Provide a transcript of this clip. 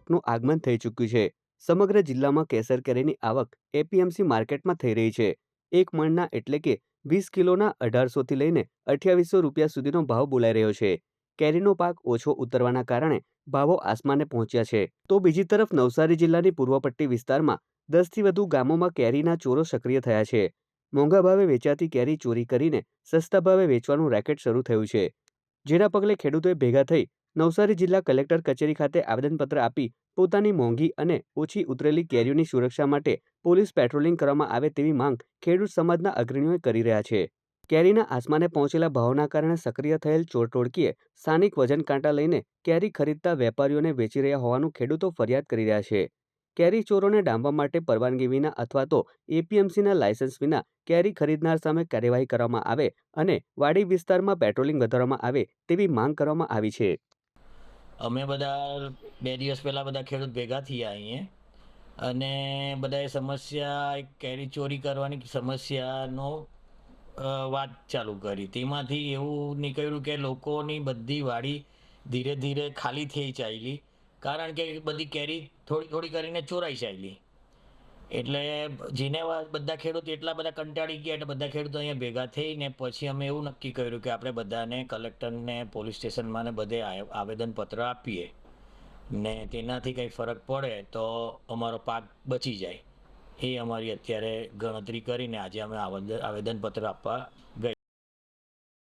પાકનું આગમન થઈ ચૂક્યું છે। સમગ્ર જિલ્લામાં કેસર કેરીની આવક એપીએમસી માર્કેટમાં થઈ રહી છે। એક મણના એટલે કે 20 કિલોના 1800 થી લઈને 2800 રૂપિયા સુધીનો ભાવ બોલાઈ રહ્યો છે। કેરીનો પાક ઓછો ઉતરવાના કારણે ભાવો આસમાને પહોંચ્યા છે। તો બીજી તરફ નવસારી જિલ્લાની પૂર્વ પટ્ટી વિસ્તારમાં 10 થી વધુ ગામોમાં કેરીના ચોરો સક્રિય થયા છે। મોંઘા ભાવે વેચાતી કેરી ચોરી કરીને સસ્તા ભાવે વેચવાનું રેકેટ શરૂ થયું છે, જેના પગલે ખેડૂતોએ ભેગા થઈ નવસારી જિલ્લા કલેક્ટર કચેરી ખાતે આવેદનપત્ર આપી પોતાની મોંઘી અને ઓછી ઉતરેલી કેરીઓની સુરક્ષા માટે પોલીસ પેટ્રોલિંગ કરવામાં આવે તેવી માંગ ખેડૂત સમાજના અગ્રણીઓએ કરી રહ્યા છે। કેરીના આસમાને પહોંચેલા ભાવોના કારણે સક્રિય થયેલ ચોર ટોળકીએ સ્થાનિક વજન કાંટા લઈને કેરી ખરીદતા વેપારીઓને વેચી રહ્યા હોવાનું ખેડૂતો ફરિયાદ કરી રહ્યા છે। કેરી ચોરોને ડામવા માટે પરવાનગી વિના અથવા તો એપીએમસીના લાયસન્સ વિના કેરી ખરીદનાર સામે કાર્યવાહી કરવામાં આવે અને વાડી વિસ્તારમાં પેટ્રોલિંગ વધારવામાં આવે તેવી માંગ કરવામાં આવી છે। અમે બધા 2 દિવસ પહેલાં બધા ખેડૂત ભેગા થયા અહીંયા અને બધાએ સમસ્યા એક કેરી ચોરી કરવાની સમસ્યાનો વાત ચાલુ કરી। તેમાંથી એવું નીકળ્યું કે લોકોની બધી વાડી ધીરે ધીરે ખાલી થઈ ચાલી, કારણ કે બધી કેરી થોડી થોડી કરીને ચોરાઈ ચાલી। એટલે જેને બધા ખેડૂત એટલા બધા કંટાળી ગયા એટલે બધા ખેડૂતો અહીંયા ભેગા થઈને પછી અમે એવું નક્કી કર્યું કે આપણે બધાને કલેક્ટરને પોલીસ સ્ટેશનમાં ને બધે આવેદનપત્ર આપીએ ને તેનાથી કંઈ ફરક પડે તો અમારો પાક બચી જાય। એ અમારી અત્યારે ગણતરી કરીને આજે અમે આવેદનપત્ર આપવા ગયા।